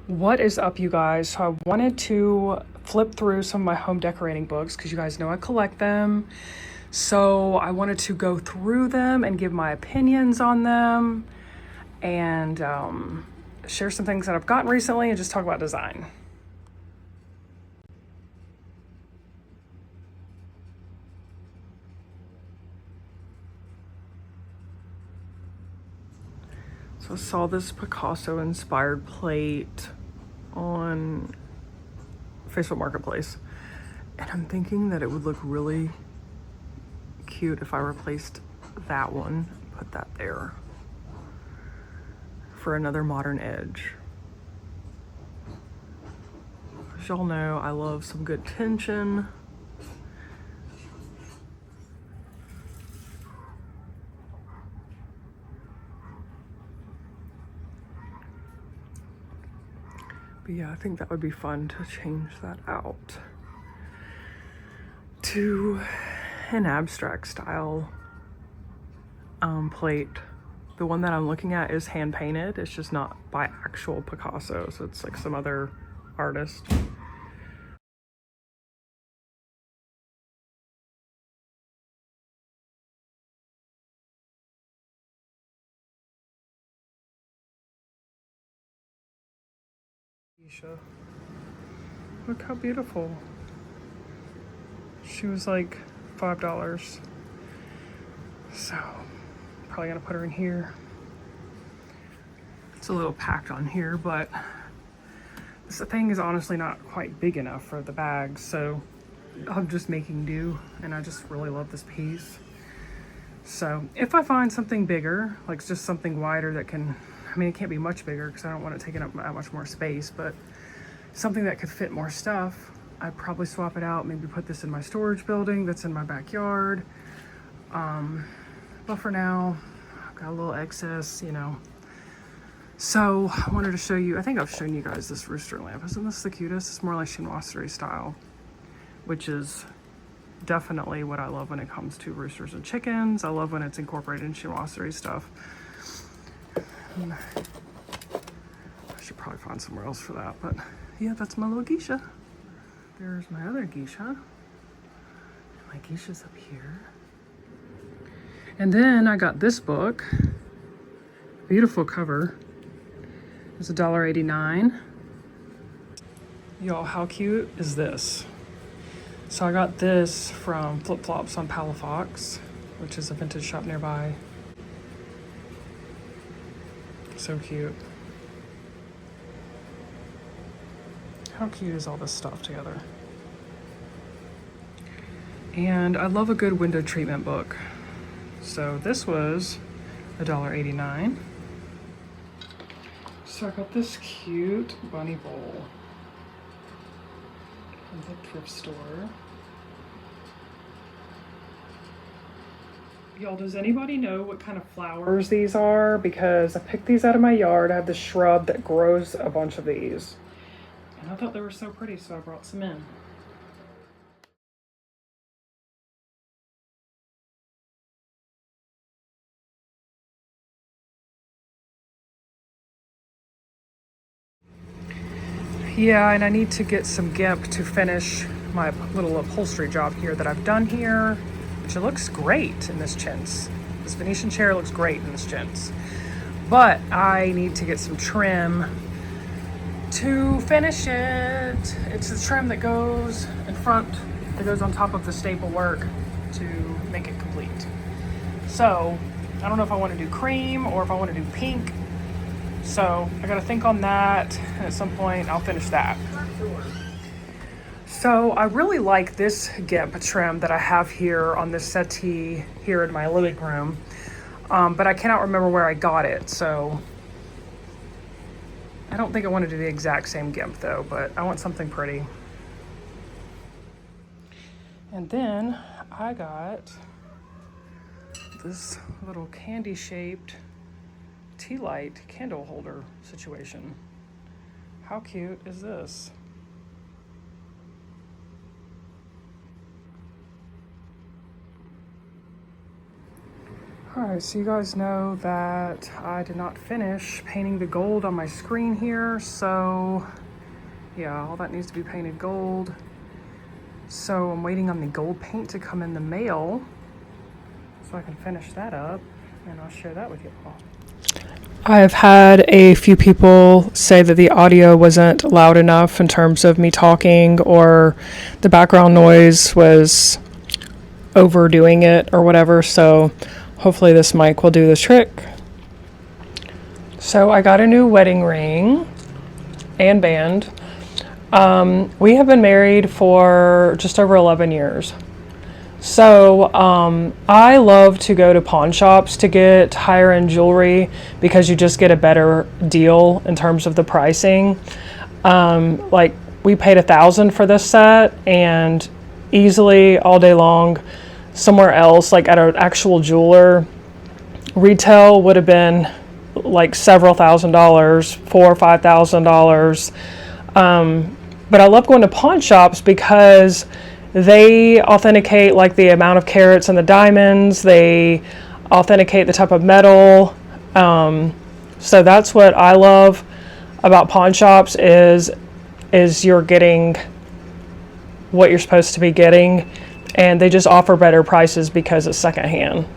What is up, you guys? So I wanted to flip through some of my home decorating books because you guys know I collect them. So I wanted to go through them and give my opinions on them and share some things that I've gotten recently and just talk about design. So I saw this Picasso inspired plate on Facebook Marketplace, and I'm thinking that it would look really cute if I replaced that one, put that there for another modern edge. As y'all know, I love some good tension. But yeah, I think that would be fun to change that out to an abstract style plate. The one that I'm looking at is hand painted. It's just not by actual Picasso, so it's like some other artist. Isha. Look how beautiful. She was like $5. So probably gonna put her in here. It's a little packed on here, but this thing is honestly not quite big enough for the bag, so I'm just making do, and I just really love this piece. So if I find something bigger, like just something wider that can, I mean, it can't be much bigger because I don't want it taking up that much more space, but something that could fit more stuff, I'd probably swap it out, maybe put this in my storage building that's in my backyard. But for now, I've got a little excess, you know. So I wanted to show you, I think I've shown you guys this rooster lamp. Isn't this the cutest? It's more like chinoiserie style, which is definitely what I love when it comes to roosters and chickens. I love when it's incorporated in chinoiserie stuff. I should probably find somewhere else for that, but yeah, that's my little geisha. There's my other geisha. My geisha's up here. And then I got this book. Beautiful cover. It's $1.89. Y'all, how cute is this? So I got this from Flip Flops on Palafox, which is a vintage shop nearby. So cute. How cute is all this stuff together? And I love a good window treatment book. So this was $1.89. So I got this cute bunny bowl from the thrift store. Y'all, does anybody know what kind of flowers these are? Because I picked these out of my yard. I have this shrub that grows a bunch of these. And I thought they were so pretty, so I brought some in. Yeah, and I need to get some GIMP to finish my little upholstery job here that I've done here, which it looks great in this chintz. This Venetian chair looks great in this chintz. But I need to get some trim to finish it. It's the trim that goes in front, that goes on top of the staple work to make it complete. So I don't know if I want to do cream or if I want to do pink. So I gotta think on that, and at some point I'll finish that. So I really like this GIMP trim that I have here on this settee here in my living room, but I cannot remember where I got it, so I don't think I want to do the exact same GIMP though, but I want something pretty. And then I got this little candy shaped tea light candle holder situation. How cute is this? Alright, so you guys know that I did not finish painting the gold on my screen here, so yeah, all that needs to be painted gold. So I'm waiting on the gold paint to come in the mail so I can finish that up, and I'll share that with you all. I've had a few people say that the audio wasn't loud enough in terms of me talking, or the background noise was overdoing it or whatever, so hopefully this mic will do the trick. So I got a new wedding ring and band. We have been married for just over 11 years. So I love to go to pawn shops to get higher end jewelry because you just get a better deal in terms of the pricing. Like we paid $1,000 for this set, and easily all day long somewhere else, like at an actual jeweler, retail would have been like several $1,000s, $4,000 or $5,000. But I love going to pawn shops because they authenticate like the amount of carats and the diamonds. They authenticate the type of metal. So that's what I love about pawn shops is you're getting what you're supposed to be getting, and they just offer better prices because it's secondhand.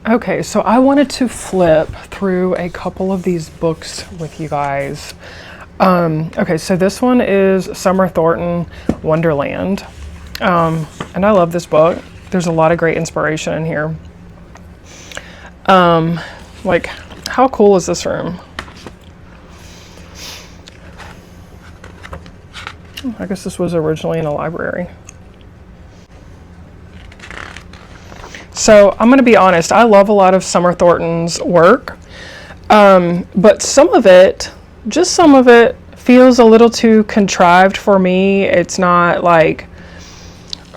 Okay, so I wanted to flip through a couple of these books with you guys. Okay, so this one is Summer Thornton, Wonderland. And I love this book. There's a lot of great inspiration in here. Like, how cool is this room? I guess this was originally in a library. So I'm going to be honest, I love a lot of Summer Thornton's work, but some of it feels a little too contrived for me. It's not like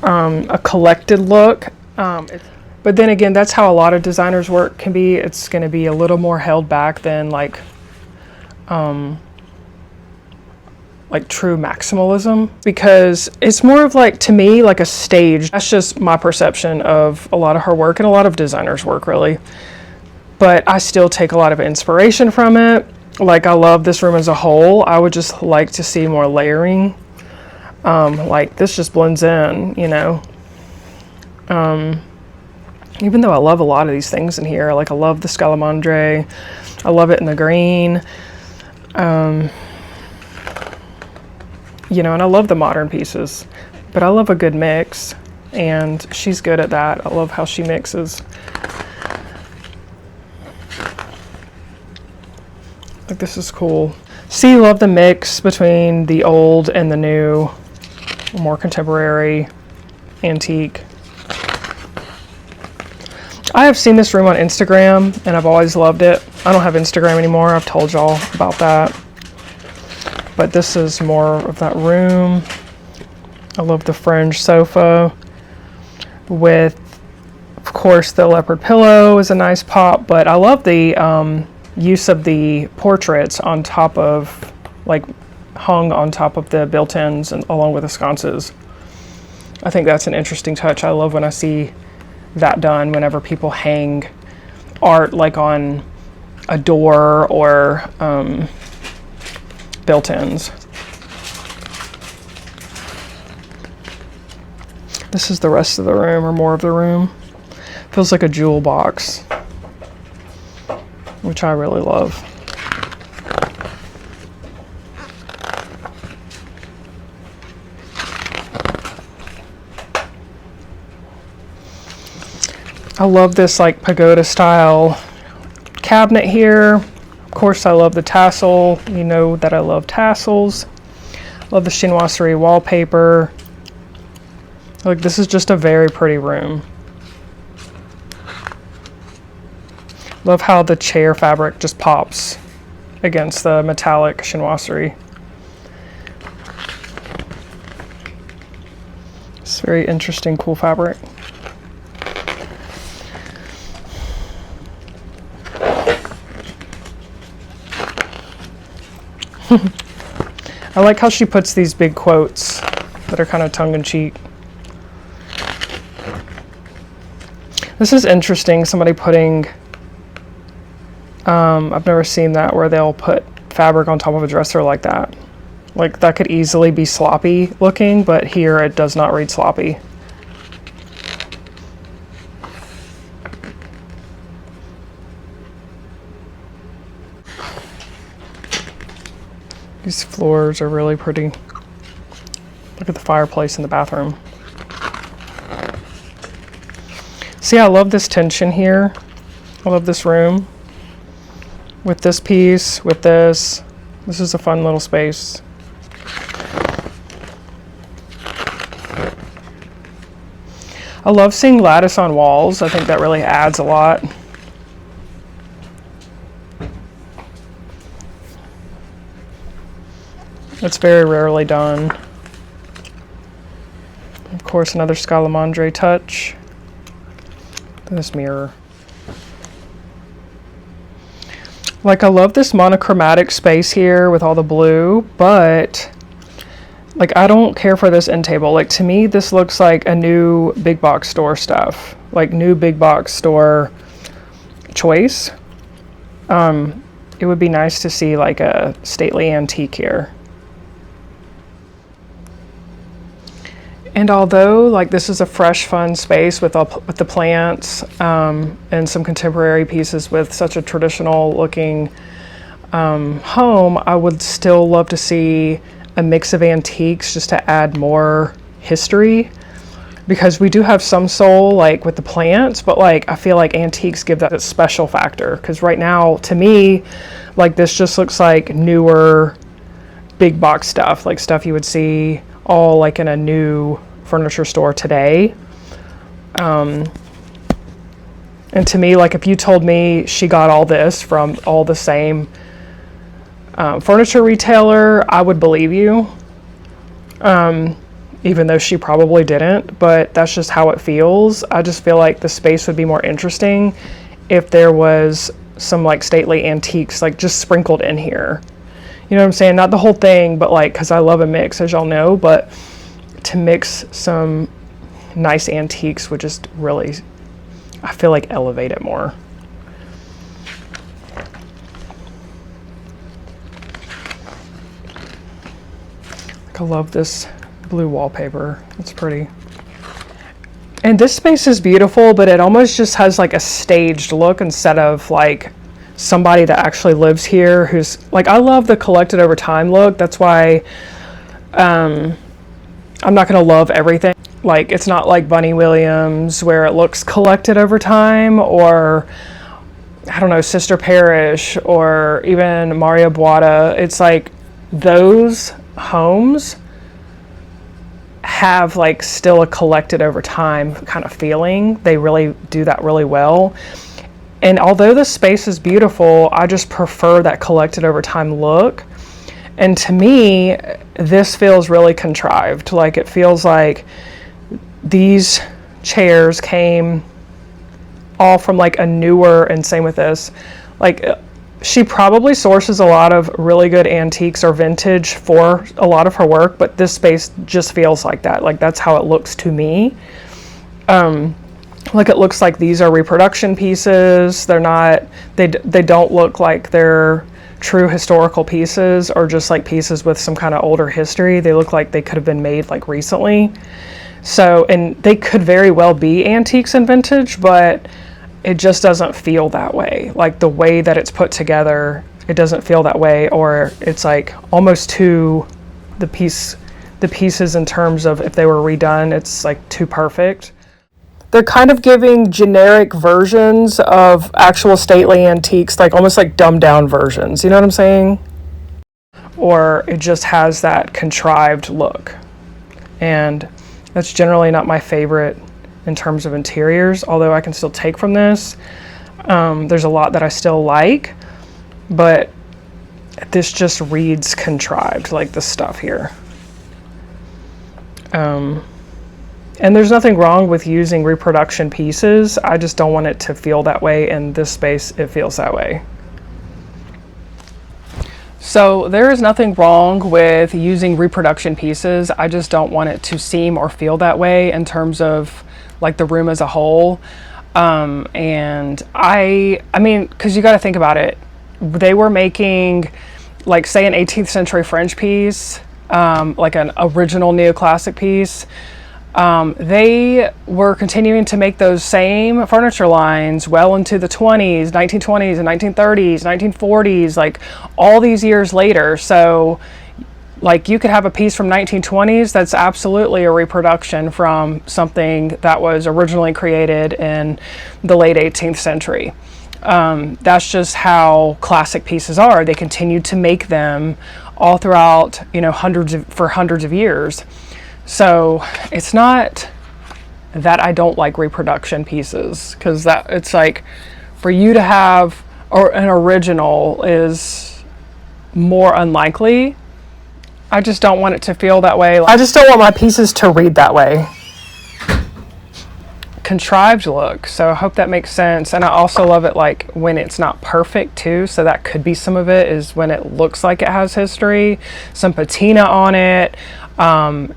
a collected look, but then again, that's how a lot of designers' work can be. It's going to be a little more held back than like true maximalism, because it's more of like, to me, like a stage. That's just my perception of a lot of her work and a lot of designers' work, really. But I still take a lot of inspiration from it. Like, I love this room as a whole. I would just like to see more layering. Like, this just blends in, you know. Even though I love a lot of these things in here, like I love the Scalamandre. I love it in the green. You know, and I love the modern pieces, but I love a good mix, and she's good at that. I love how she mixes. Like, this is cool. See, love the mix between the old and the new, more contemporary, antique. I have seen this room on Instagram, and I've always loved it. I don't have Instagram anymore. I've told y'all about that. But this is more of that room. I love the fringe sofa with, of course, the leopard pillow is a nice pop, but I love the use of the portraits on top of, like, hung on top of the built-ins and along with the sconces. I think that's an interesting touch. I love when I see that done, whenever people hang art like on a door or built-ins. This is the rest of the room, or more of the room. Feels like a jewel box, which I really love. I love this like pagoda style cabinet here. Of course, I love the tassel. You know that I love tassels. Love the chinoiserie wallpaper. Like, this is just a very pretty room. Love how the chair fabric just pops against the metallic chinoiserie. It's very interesting, cool fabric. I like how she puts these big quotes that are kind of tongue-in-cheek. This is interesting, somebody putting, I've never seen that where they'll put fabric on top of a dresser like that. Like that could easily be sloppy looking, but here it does not read sloppy. These floors are really pretty. Look at the fireplace in the bathroom. See, I love this tension here. I love this room. With this piece, with this. This is a fun little space. I love seeing lattice on walls. I think that really adds a lot. It's very rarely done. Of course, another Scalamandre touch. This mirror. Like, I love this monochromatic space here with all the blue, but like, I don't care for this end table. Like, to me, this looks like a new big box store stuff, like new big box store choice. It would be nice to see like a stately antique here. And although like this is a fresh, fun space with the plants and some contemporary pieces with such a traditional looking home, I would still love to see a mix of antiques just to add more history, because we do have some soul like with the plants, but like I feel like antiques give that a special factor, because right now to me like this just looks like newer big box stuff, like stuff you would see all like in a new furniture store today. And to me, like if you told me she got all this from all the same furniture retailer, I would believe you, even though she probably didn't, but that's just how it feels. I just feel like the space would be more interesting if there was some like stately antiques like just sprinkled in here. You know what I'm saying? Not the whole thing, but like, because I love a mix, as y'all know, but to mix some nice antiques would just really, I feel like, elevate it more. Like, I love this blue wallpaper. It's pretty. And this space is beautiful, but it almost just has like a staged look instead of like somebody that actually lives here who's like, I love the collected over time look. That's why I'm not going to love everything. Like, it's not like Bunny Williams where it looks collected over time, or I don't know, Sister Parish, or even Mario Buada. It's like those homes have like still a collected over time kind of feeling. They really do that really well. And although the space is beautiful, I just prefer that collected over time look. And to me, this feels really contrived. Like, it feels like these chairs came all from like a newer, and same with this. Like, she probably sources a lot of really good antiques or vintage for a lot of her work, but this space just feels like that. Like, that's how it looks to me. Like, it looks like these are reproduction pieces. They're not, they don't look like they're true historical pieces or just like pieces with some kind of older history. They look like they could have been made like recently. So, and they could very well be antiques and vintage, but it just doesn't feel that way. Like, the way that it's put together, it doesn't feel that way, or it's like almost too, the pieces in terms of if they were redone, it's like too perfect. They're kind of giving generic versions of actual stately antiques, like almost like dumbed down versions, you know what I'm saying? Or it just has that contrived look. And that's generally not my favorite in terms of interiors, although I can still take from this. There's a lot that I still like, but this just reads contrived, like this stuff here. And there's nothing wrong with using reproduction pieces. I just don't want it to feel that way. In this space, it feels that way. So there is nothing wrong with using reproduction pieces. I just don't want it to seem or feel that way in terms of like the room as a whole. And I mean, because you got to think about it. They were making, like, say, an 18th century French piece, like an original neoclassic piece. They were continuing to make those same furniture lines well into the 20s, 1920s and 1930s, 1940s, like all these years later. So like you could have a piece from 1920s that's absolutely a reproduction from something that was originally created in the late 18th century. That's just how classic pieces are. They continued to make them all throughout, you know, hundreds of years. So it's not that I don't like reproduction pieces, because that it's like for you to have or an original is more unlikely. I just don't want it to feel that way. I just don't want my pieces to read that way. Contrived look, so I hope that makes sense. And I also love it like when it's not perfect too, so that could be some of it, is when it looks like it has history, some patina on it,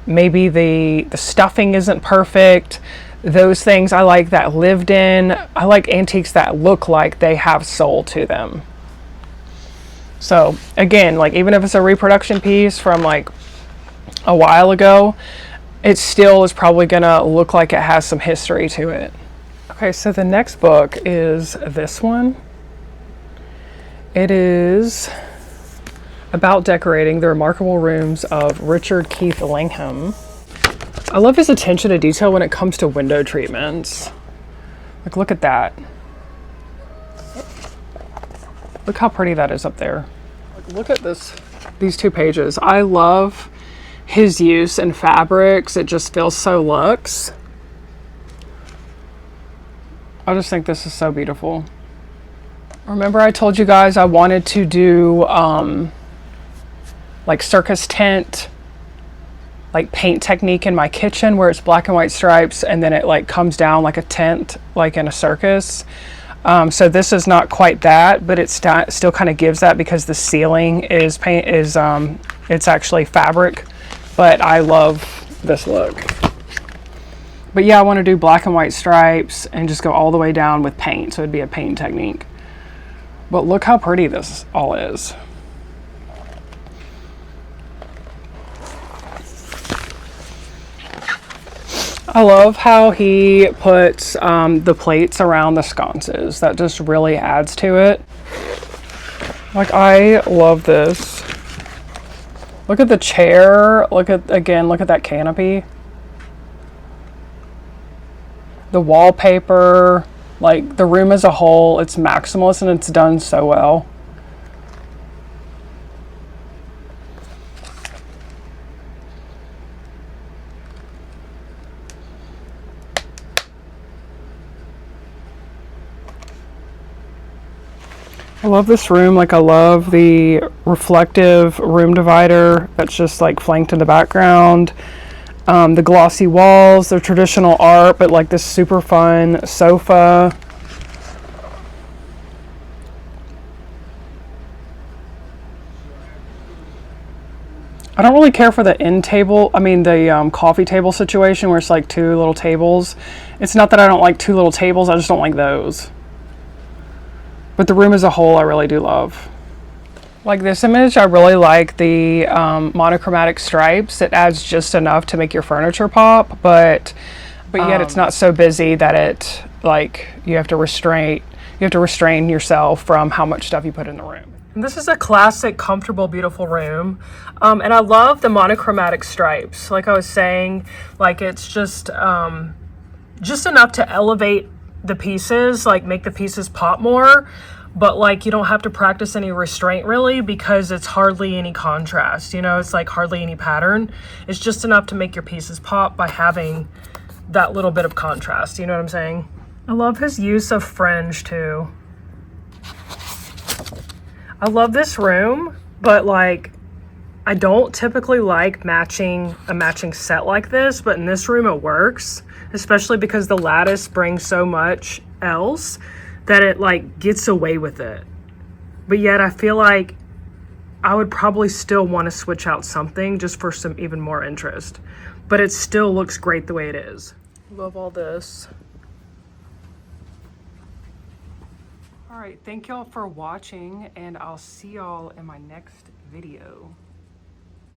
maybe the stuffing isn't perfect. Those things I like that lived in. I like antiques that look like they have soul to them. So again, like even if it's a reproduction piece from like a while ago, it still is probably gonna look like it has some history to it. Okay, so the next book is this one. It is about decorating the remarkable rooms of Richard Keith Langham. I love his attention to detail when it comes to window treatments. Like, look at that. Look how pretty that is up there. Like, look at these two pages. I love his use in fabrics. It just feels so luxe. I just think this is so beautiful. Remember I told you guys I wanted to do like circus tent, like paint technique in my kitchen where it's black and white stripes and then it like comes down like a tent, like in a circus. So this is not quite that, but it still kind of gives that because the ceiling is it's actually fabric. But I love this look. But yeah, I want to do black and white stripes and just go all the way down with paint. So it'd be a paint technique. But look how pretty this all is. I love how he puts the plates around the sconces. That just really adds to it. Like, I love this. Look at the chair. Look at that canopy. The wallpaper, like the room as a whole, it's maximalist and it's done so well. I love this room. Like, I love the reflective room divider that's just like flanked in the background. The glossy walls, the traditional art, but like this super fun sofa. I don't really care for the end table. I mean, the coffee table situation where it's like two little tables. It's not that I don't like two little tables. I just don't like those. But the room as a whole, I really do love. Like this image, I really like the monochromatic stripes. It adds just enough to make your furniture pop, but yet it's not so busy that it, like, you have to restrain yourself from how much stuff you put in the room. And this is a classic, comfortable, beautiful room. And I love the monochromatic stripes. Like I was saying, like it's just enough to elevate the pieces, like make the pieces pop more, but like you don't have to practice any restraint really because it's hardly any contrast, you know, it's like hardly any pattern. It's just enough to make your pieces pop by having that little bit of contrast, you know what I'm saying? I love his use of fringe too. I love this room, but like I don't typically like a matching set like this, but in this room it works, especially because the lattice brings so much else that it like gets away with it. But yet I feel like I would probably still want to switch out something just for some even more interest. But it still looks great the way it is. Love all this. All right, thank y'all for watching, and I'll see y'all in my next video.